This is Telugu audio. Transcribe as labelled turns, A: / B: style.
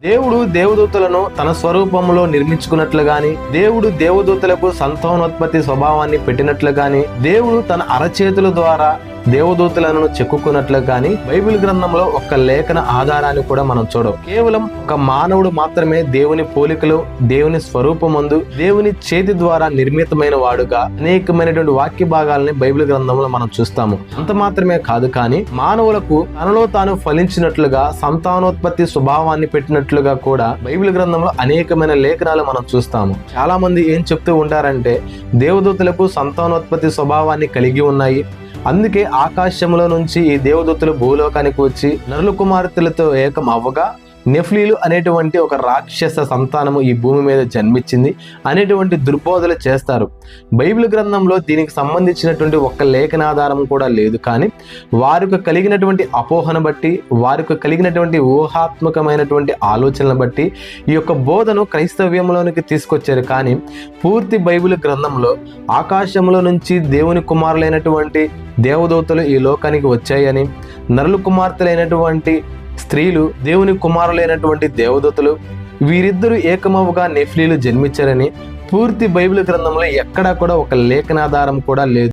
A: దేవుడు దేవదూతలను తన స్వరూపంలో నిర్మించుకున్నట్లు గాని, దేవుడు దేవదూతలకు సంతానోత్పత్తి స్వభావాన్ని పెట్టినట్లు గాని, దేవుడు తన అరచేతుల ద్వారా దేవదూతలను చెక్కుకున్నట్లు గాని బైబిల్ గ్రంథంలో ఒక్క లేఖన ఆధారాన్ని కూడా మనం చూడం. కేవలం ఒక మానవుడు మాత్రమే దేవుని పోలికలో, దేవుని స్వరూపమందు, దేవుని చేతి ద్వారా నిర్మితమైన వాడుగా అనేకమైనటువంటి వాక్య భాగాలని బైబిల్ గ్రంథంలో మనం చూస్తాము. అంత మాత్రమే కాదు, కానీ మానవులకు తనలో తాను ఫలించినట్లుగా సంతానోత్పత్తి స్వభావాన్ని పెట్టినట్లుగా కూడా బైబిల్ గ్రంథంలో అనేకమైన లేఖనాలు మనం చూస్తాము. చాలా మంది ఏం చెప్తూ ఉంటారంటే, దేవదూతలకు సంతానోత్పత్తి స్వభావాన్ని కలిగి ఉన్నాయి, అందుకే ఆకాశంలో నుంచి ఈ దేవదూతలు భూలోకానికి వచ్చి నరుల కుమార్తెలతో ఏకం అవ్వగా నెఫ్లీలు అనేటువంటి ఒక రాక్షస సంతానము ఈ భూమి మీద జన్మించింది అనేటువంటి దుర్బోధలు చేస్తారు. బైబిల్ గ్రంథంలో దీనికి సంబంధించినటువంటి ఒక్క లేఖనాధారం కూడా లేదు. కానీ వారికి కలిగినటువంటి అపోహను బట్టి, వారికి కలిగినటువంటి ఊహాత్మకమైనటువంటి ఆలోచనలను బట్టి ఈ యొక్క బోధను క్రైస్తవ్యంలోనికి తీసుకొచ్చారు. కానీ పూర్తి బైబిల్ గ్రంథంలో ఆకాశంలో నుంచి దేవుని కుమారులైనటువంటి దేవదూతలు ఈ లోకానికి వచ్చాయని, నరుల కుమార్తెలైనటువంటి స్త్రీలు దేవుని కుమారులైనటువంటి దేవదూతలు వీరిద్దరూ ఏకమవుగా నెఫ్లీలు జన్మించారని పూర్తి బైబిల్ గ్రంథంలో ఎక్కడా కూడా ఒక లేఖనాధారం కూడా లేదు.